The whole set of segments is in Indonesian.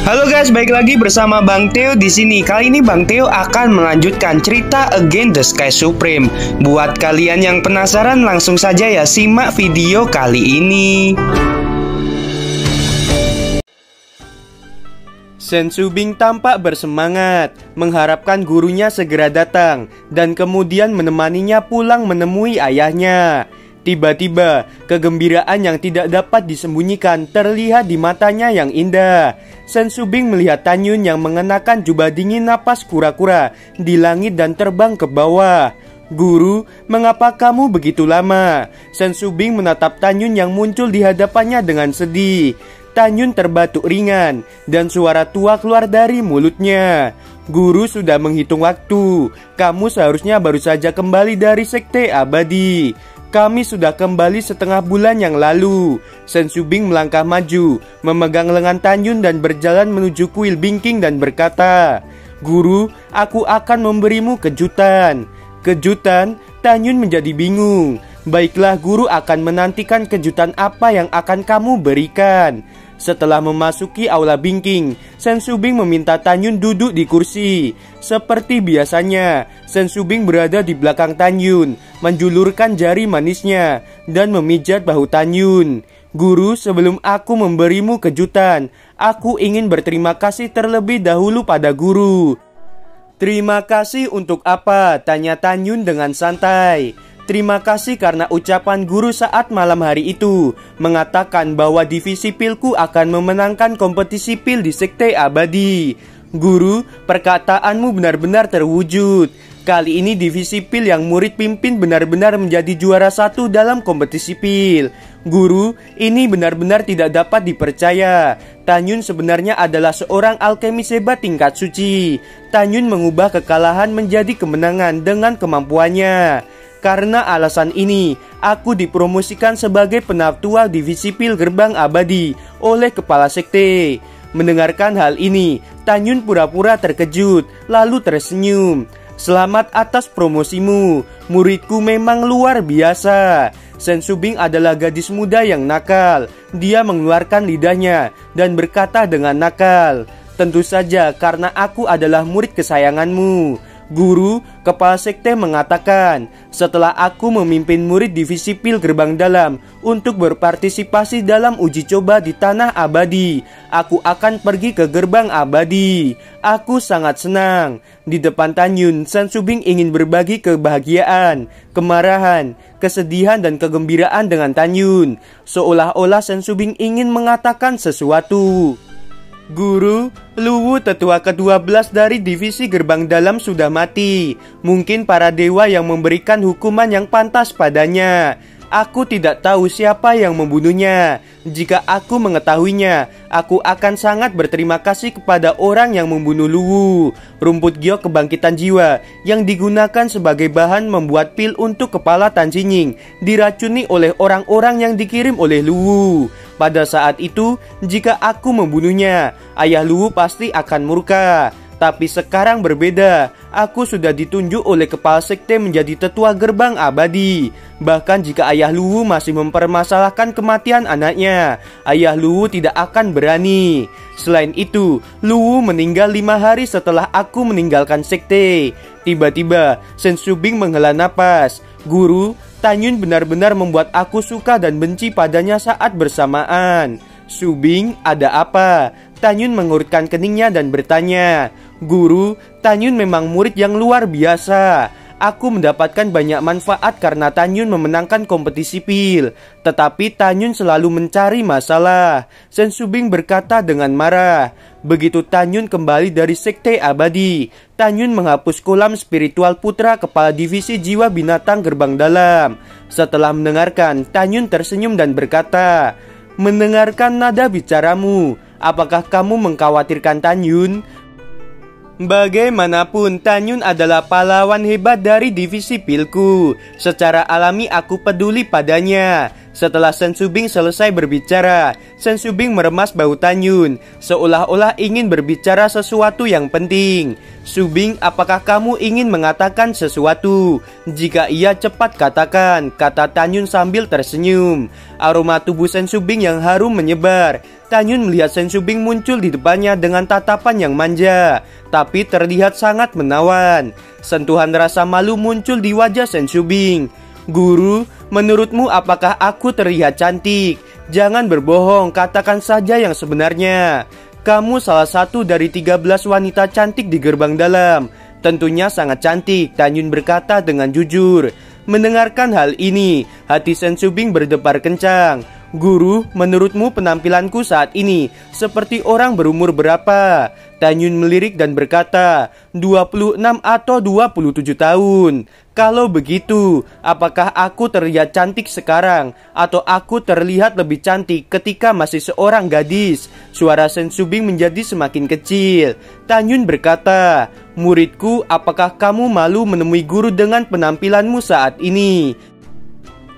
Halo guys, balik lagi bersama Bang Theo di sini. Kali ini Bang Theo akan melanjutkan cerita Against the Sky Supreme. Buat kalian yang penasaran, langsung saja ya simak video kali ini. Sen Subing tampak bersemangat, mengharapkan gurunya segera datang dan kemudian menemaninya pulang menemui ayahnya. Tiba-tiba, kegembiraan yang tidak dapat disembunyikan terlihat di matanya yang indah. Sen Subing melihat Tan Yun yang mengenakan jubah dingin napas kura-kura di langit dan terbang ke bawah. "Guru, mengapa kamu begitu lama?" Sen Subing menatap Tan Yun yang muncul di hadapannya dengan sedih. Tan Yun terbatuk ringan dan suara tua keluar dari mulutnya. "Guru sudah menghitung waktu. Kamu seharusnya baru saja kembali dari sekte abadi. Kami sudah kembali setengah bulan yang lalu." Sen Subing melangkah maju, memegang lengan Tan Yun dan berjalan menuju kuil Bingking dan berkata, "Guru, aku akan memberimu kejutan." "Kejutan?" Tan Yun menjadi bingung. "Baiklah, guru akan menantikan kejutan apa yang akan kamu berikan." Setelah memasuki aula Bingking, Sen Subing meminta Tan Yun duduk di kursi. Seperti biasanya, Sen Subing berada di belakang Tan Yun, menjulurkan jari manisnya dan memijat bahu Tan Yun. "Guru, sebelum aku memberimu kejutan, aku ingin berterima kasih terlebih dahulu pada guru." "Terima kasih untuk apa?" tanya Tan Yun dengan santai. "Terima kasih karena ucapan guru saat malam hari itu mengatakan bahwa divisi pilku akan memenangkan kompetisi pil di sekte abadi. Guru, perkataanmu benar-benar terwujud. Kali ini divisi pil yang murid pimpin benar-benar menjadi juara satu dalam kompetisi pil. Guru, ini benar-benar tidak dapat dipercaya. Tan Yun sebenarnya adalah seorang alkemis hebat tingkat suci. Tan Yun mengubah kekalahan menjadi kemenangan dengan kemampuannya. Karena alasan ini, aku dipromosikan sebagai penatua divisi pil gerbang abadi oleh kepala sekte." Mendengarkan hal ini, Tan Yun pura-pura terkejut, lalu tersenyum. "Selamat atas promosimu, muridku memang luar biasa." Sen Subing adalah gadis muda yang nakal. Dia mengeluarkan lidahnya dan berkata dengan nakal, "Tentu saja karena aku adalah murid kesayanganmu." "Guru," kepala sekte mengatakan, "setelah aku memimpin murid divisi pil gerbang dalam untuk berpartisipasi dalam uji coba di tanah abadi, aku akan pergi ke gerbang abadi. Aku sangat senang." Di depan Tan Yun, Sen Subing ingin berbagi kebahagiaan, kemarahan, kesedihan dan kegembiraan dengan Tan Yun, seolah-olah Sen Subing ingin mengatakan sesuatu. "Guru, Luwu tetua ke-12 dari divisi gerbang dalam sudah mati. Mungkin para dewa yang memberikan hukuman yang pantas padanya. Aku tidak tahu siapa yang membunuhnya. Jika aku mengetahuinya, aku akan sangat berterima kasih kepada orang yang membunuh Luwu." Rumput giok kebangkitan jiwa yang digunakan sebagai bahan membuat pil untuk kepala Tan Jinying diracuni oleh orang-orang yang dikirim oleh Luwu. Pada saat itu, jika aku membunuhnya, ayah Luwu pasti akan murka. Tapi sekarang berbeda, aku sudah ditunjuk oleh kepala sekte menjadi tetua gerbang abadi. Bahkan jika ayah Luwu masih mempermasalahkan kematian anaknya, ayah Luwu tidak akan berani. Selain itu, Luwu meninggal 5 hari setelah aku meninggalkan sekte. Tiba-tiba, Sen Subing menghela napas. "Guru, Tan Yun benar-benar membuat aku suka dan benci padanya saat bersamaan." "Subing, ada apa?" Tan Yun mengurutkan keningnya dan bertanya. "Guru, Tan Yun memang murid yang luar biasa. Aku mendapatkan banyak manfaat karena Tan Yun memenangkan kompetisi pil. Tetapi Tan Yun selalu mencari masalah." Sen Subing berkata dengan marah. Begitu Tan Yun kembali dari sekte abadi, Tan Yun menghapus kolam spiritual putra kepala divisi jiwa binatang gerbang dalam. Setelah mendengarkan, Tan Yun tersenyum dan berkata, "Mendengarkan nada bicaramu, apakah kamu mengkhawatirkan Tan Yun?" Bagaimanapun, Tan Yun adalah pahlawan hebat dari divisi pilku. Secara alami aku peduli padanya. Setelah Sen Subing selesai berbicara, Sen Subing meremas bahu Tanyun, seolah-olah ingin berbicara sesuatu yang penting. Subing, apakah kamu ingin mengatakan sesuatu? Jika iya, cepat katakan, kata Tanyun sambil tersenyum. Aroma tubuh Sen Subing yang harum menyebar. Tanyun melihat Sen Subing muncul di depannya dengan tatapan yang manja, tapi terlihat sangat menawan. Sentuhan rasa malu muncul di wajah Sen Subing. Guru, menurutmu apakah aku terlihat cantik? Jangan berbohong, katakan saja yang sebenarnya. Kamu salah satu dari 13 wanita cantik di gerbang dalam. Tentunya sangat cantik, Tanyun berkata dengan jujur. Mendengarkan hal ini, hati Sen Subing berdebar kencang. Guru, menurutmu penampilanku saat ini seperti orang berumur berapa? Tanyun melirik dan berkata, 26 atau 27 tahun. Kalau begitu, apakah aku terlihat cantik sekarang? Atau aku terlihat lebih cantik ketika masih seorang gadis? Suara Sen Subing menjadi semakin kecil. Tanyun berkata, muridku, apakah kamu malu menemui guru dengan penampilanmu saat ini?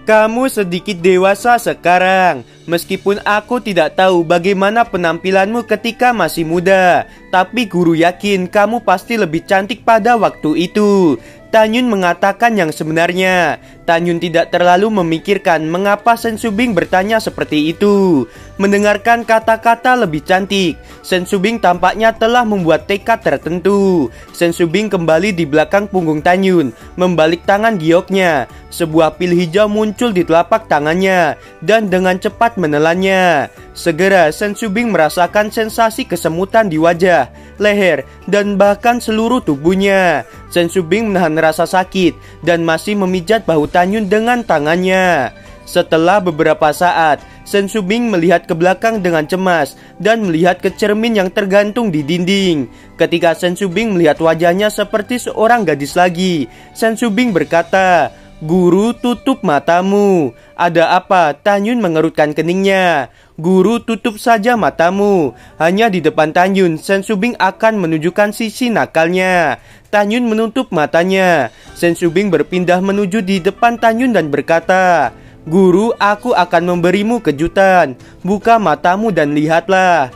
Kamu sedikit dewasa sekarang. Meskipun aku tidak tahu bagaimana penampilanmu ketika masih muda, tapi guru yakin kamu pasti lebih cantik pada waktu itu. Tanyun mengatakan yang sebenarnya. Tanyun tidak terlalu memikirkan mengapa Sen Subing bertanya seperti itu. Mendengarkan kata-kata lebih cantik, Sen Subing tampaknya telah membuat tekad tertentu. Sen Subing kembali di belakang punggung Tanyun, membalik tangan gioknya. Sebuah pil hijau muncul di telapak tangannya dan dengan cepat menelannya. Segera Sen Subing merasakan sensasi kesemutan di wajah, leher, dan bahkan seluruh tubuhnya. Sen Subing menahan rasa sakit dan masih memijat bahu Tanyun dengan tangannya. Setelah beberapa saat, Sen Subing melihat ke belakang dengan cemas dan melihat ke cermin yang tergantung di dinding. Ketika Sen Subing melihat wajahnya seperti seorang gadis lagi, Sen Subing berkata, Guru, tutup matamu. Ada apa? Tanyun mengerutkan keningnya. Guru, tutup saja matamu. Hanya di depan Tanyun, Sen Subing akan menunjukkan sisi nakalnya. Tanyun menutup matanya. Sen Subing berpindah menuju di depan Tanyun dan berkata, Guru, aku akan memberimu kejutan. Buka matamu dan lihatlah.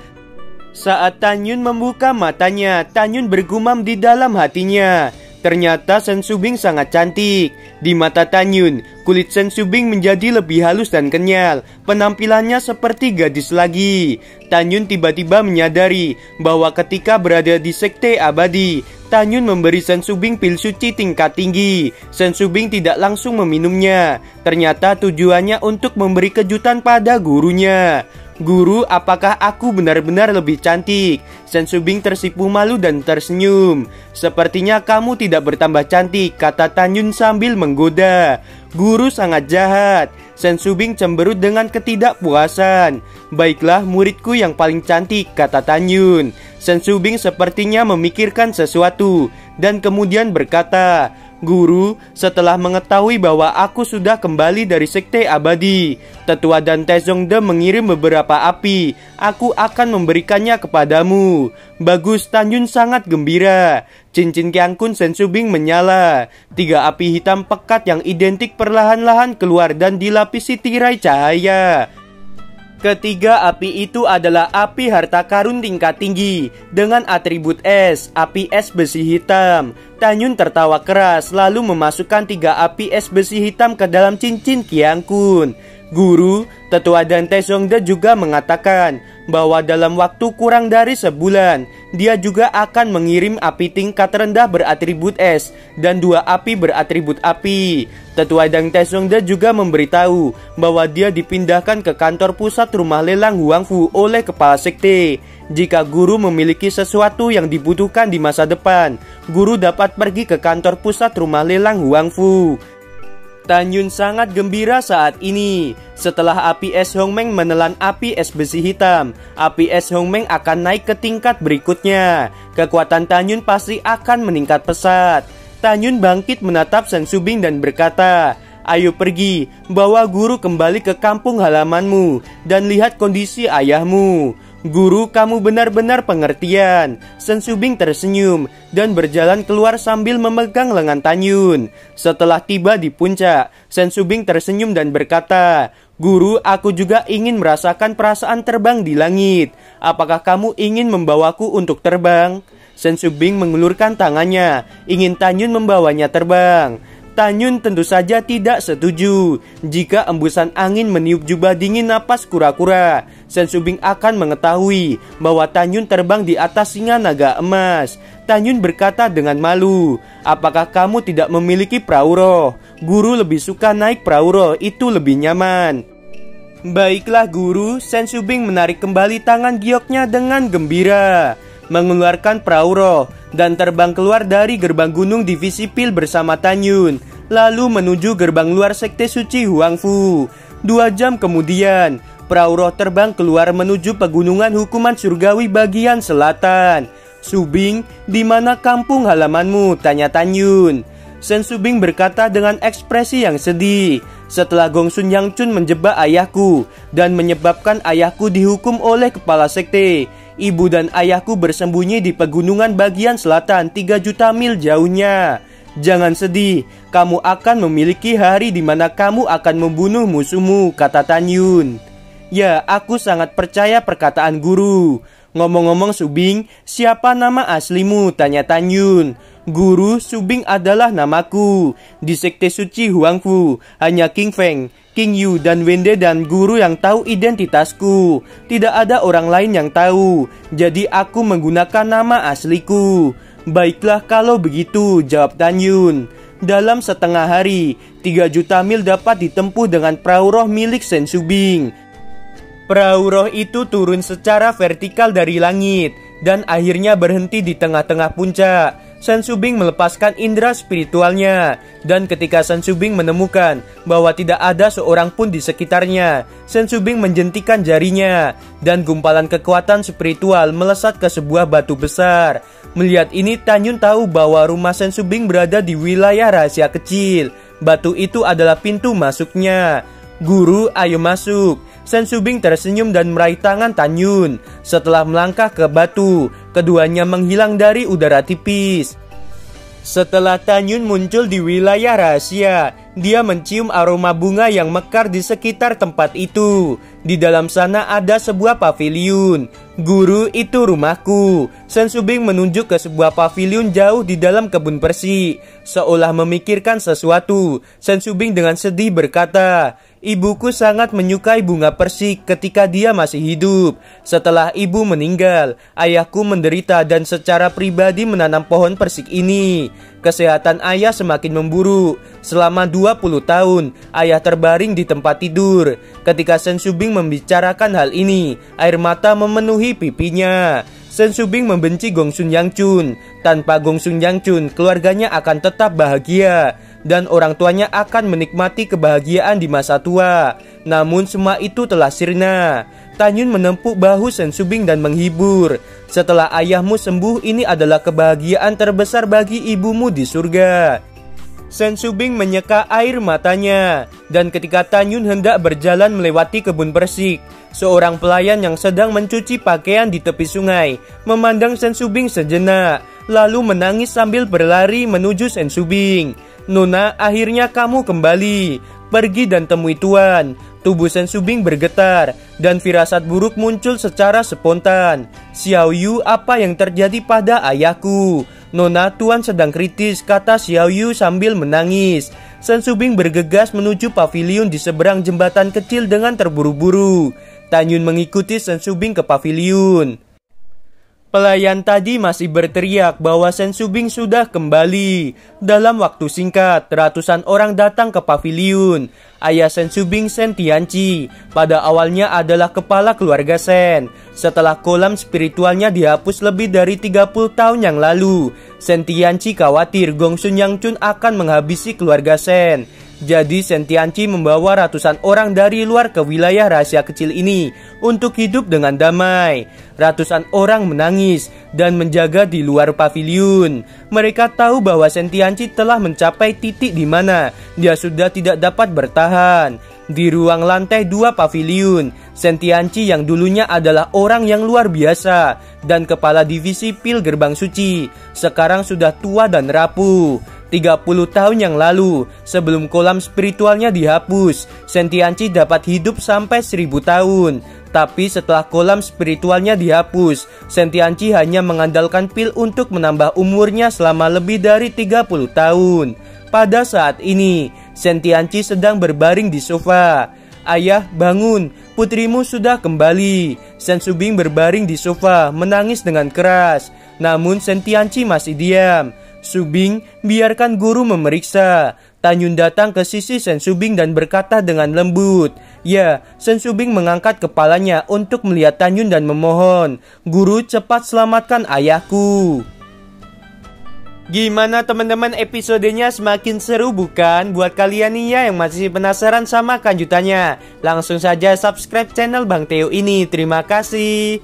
Saat Tanyun membuka matanya, Tanyun bergumam di dalam hatinya. Ternyata Sen Subing sangat cantik. Di mata Tanyun, kulit Sen Subing menjadi lebih halus dan kenyal. Penampilannya seperti gadis lagi. Tanyun tiba-tiba menyadari bahwa ketika berada di sekte abadi, Tanyun memberi Sen Subing pil suci tingkat tinggi. Sen Subing tidak langsung meminumnya. Ternyata tujuannya untuk memberi kejutan pada gurunya. Guru, apakah aku benar-benar lebih cantik? Sen Subing tersipu malu dan tersenyum. Sepertinya kamu tidak bertambah cantik, kata Tanyun sambil menggoda. Guru sangat jahat. Sen Subing cemberut dengan ketidakpuasan. Baiklah, muridku yang paling cantik, kata Tanyun. Sen Subing sepertinya memikirkan sesuatu dan kemudian berkata, Guru, setelah mengetahui bahwa aku sudah kembali dari sekte abadi, Tetua dan Taezongde mengirim beberapa api. Aku akan memberikannya kepadamu. Bagus, Tanyun sangat gembira. Cincin Kiangkun Sen Subing menyala. 3 api hitam pekat yang identik perlahan-lahan keluar dan dilapisi tirai cahaya. Ketiga api itu adalah api harta karun tingkat tinggi dengan atribut es, api es besi hitam. Tanyun tertawa keras lalu memasukkan 3 api es besi hitam ke dalam cincin Kiangkun. Guru, Tetua dan Taezongde juga mengatakan bahwa dalam waktu kurang dari sebulan, dia juga akan mengirim api tingkat rendah beratribut es dan 2 api beratribut api. Tetua dan Taezongde juga memberitahu bahwa dia dipindahkan ke kantor pusat rumah lelang Huangfu oleh kepala sekte. Jika guru memiliki sesuatu yang dibutuhkan di masa depan, guru dapat pergi ke kantor pusat rumah lelang Huangfu. Tanyun sangat gembira saat ini. Setelah api es Hongmeng menelan api es besi hitam, api es Hongmeng akan naik ke tingkat berikutnya. Kekuatan Tanyun pasti akan meningkat pesat. Tanyun bangkit menatap Sen Subing dan berkata, Ayo pergi, bawa guru kembali ke kampung halamanmu dan lihat kondisi ayahmu. Guru, kamu benar-benar pengertian. Sen Subing tersenyum dan berjalan keluar sambil memegang lengan Tanyun. Setelah tiba di puncak, Sen Subing tersenyum dan berkata, Guru, aku juga ingin merasakan perasaan terbang di langit. Apakah kamu ingin membawaku untuk terbang? Sen Subing mengulurkan tangannya, ingin Tan Yun membawanya terbang. Tan Yun tentu saja tidak setuju. Jika embusan angin meniup jubah dingin napas kura-kura, Sen Subing akan mengetahui bahwa Tan Yun terbang di atas singa naga emas. Tan Yun berkata dengan malu, apakah kamu tidak memiliki perahu roh? Guru lebih suka naik perahu roh, itu lebih nyaman. Baiklah guru, Sen Subing menarik kembali tangan gioknya dengan gembira, mengeluarkan perahu roh dan terbang keluar dari gerbang gunung divisi Pil bersama Tan Yun, lalu menuju gerbang luar sekte suci Huangfu. 2 jam kemudian, perahu roh terbang keluar menuju pegunungan hukuman surgawi bagian selatan. Subing, di mana kampung halamanmu? Tanya Tan Yun. Sen Subing berkata dengan ekspresi yang sedih, setelah Gongsun Yangchun menjebak ayahku dan menyebabkan ayahku dihukum oleh kepala sekte, ibu dan ayahku bersembunyi di pegunungan bagian selatan 3 juta mil jauhnya. Jangan sedih, kamu akan memiliki hari di mana kamu akan membunuh musuhmu, kata Tan Yun. Ya, aku sangat percaya perkataan guru. Ngomong-ngomong Subing, siapa nama aslimu? Tanya Tan Yun. Guru, Subing adalah namaku. Di sekte suci Huangfu, hanya King Feng, King Yu, dan Wende dan guru yang tahu identitasku. Tidak ada orang lain yang tahu. Jadi aku menggunakan nama asliku. Baiklah kalau begitu, jawab Tan Yun. Dalam setengah hari, 3 juta mil dapat ditempuh dengan perahu roh milik Sen Subing. Perahu roh itu turun secara vertikal dari langit dan akhirnya berhenti di tengah-tengah puncak. Sen Subing melepaskan indera spiritualnya, dan ketika Sen Subing menemukan bahwa tidak ada seorang pun di sekitarnya, Sen Subing menjentikan jarinya dan gumpalan kekuatan spiritual melesat ke sebuah batu besar. Melihat ini, Tan Yun tahu bahwa rumah Sen Subing berada di wilayah rahasia kecil. Batu itu adalah pintu masuknya. Guru, ayo masuk. Sen Subing tersenyum dan meraih tangan Tan Yun. Setelah melangkah ke batu, keduanya menghilang dari udara tipis. Setelah Tan Yun muncul di wilayah rahasia, dia mencium aroma bunga yang mekar di sekitar tempat itu. Di dalam sana ada sebuah paviliun. Guru, itu rumahku. Sen Subing menunjuk ke sebuah paviliun jauh di dalam kebun persik. Seolah memikirkan sesuatu, Sen Subing dengan sedih berkata, ibuku sangat menyukai bunga persik ketika dia masih hidup. Setelah ibu meninggal, ayahku menderita dan secara pribadi menanam pohon persik ini. Kesehatan ayah semakin memburuk. Selama 20 tahun, ayah terbaring di tempat tidur. Ketika Sen Subing membicarakan hal ini, air mata memenuhi pipinya. Sen Subing membenci Gongsun Yangchun. Tanpa Gongsun Yangchun, keluarganya akan tetap bahagia dan orang tuanya akan menikmati kebahagiaan di masa tua. Namun semua itu telah sirna. Tan Yun menempuk bahu Sen Subing dan menghibur. Setelah ayahmu sembuh, ini adalah kebahagiaan terbesar bagi ibumu di surga. Sen Subing menyeka air matanya, dan ketika Tan Yun hendak berjalan melewati kebun persik, seorang pelayan yang sedang mencuci pakaian di tepi sungai memandang Sen Subing sejenak, lalu menangis sambil berlari menuju Sen Subing. Nona, akhirnya kamu kembali. Pergi dan temui tuan. Tubuh Sen Subing bergetar dan firasat buruk muncul secara spontan. Xiao Yu, apa yang terjadi pada ayahku? Nona, tuan sedang kritis, kata Xiao Yu sambil menangis. Sen Subing bergegas menuju paviliun di seberang jembatan kecil dengan terburu-buru. Tan Yun mengikuti Sen Subing ke paviliun. Pelayan tadi masih berteriak bahwa Sen Subing sudah kembali. Dalam waktu singkat, ratusan orang datang ke paviliun. Ayah Sen Subing, Sen Tianqi, pada awalnya adalah kepala keluarga Sen. Setelah kolam spiritualnya dihapus lebih dari 30 tahun yang lalu, Sen Tianqi khawatir Gongsun Yangchun akan menghabisi keluarga Sen. Jadi Sen Tianqi membawa ratusan orang dari luar ke wilayah rahasia kecil ini untuk hidup dengan damai. Ratusan orang menangis dan menjaga di luar paviliun. Mereka tahu bahwa Sen Tianqi telah mencapai titik di mana dia sudah tidak dapat bertahan. Di ruang lantai 2 paviliun, Sen Tianqi yang dulunya adalah orang yang luar biasa dan kepala divisi Pil Gerbang Suci, sekarang sudah tua dan rapuh. 30 tahun yang lalu, sebelum kolam spiritualnya dihapus, Sentianci dapat hidup sampai 1000 tahun. Tapi setelah kolam spiritualnya dihapus, Sentianci hanya mengandalkan pil untuk menambah umurnya selama lebih dari 30 tahun. Pada saat ini, Sentianci sedang berbaring di sofa. "Ayah, bangun, putrimu sudah kembali." Sen Subing berbaring di sofa, menangis dengan keras. Namun Sentianci masih diam. "Subing, biarkan guru memeriksa." Tanyun datang ke sisi Sen Subing dan berkata dengan lembut. Ya, Sen Subing mengangkat kepalanya untuk melihat Tanyun dan memohon, "Guru, cepat selamatkan ayahku." Gimana teman-teman, episodenya semakin seru bukan? Buat kalian nih ya yang masih penasaran sama kelanjutannya, langsung saja subscribe channel Bang Theo ini. Terima kasih.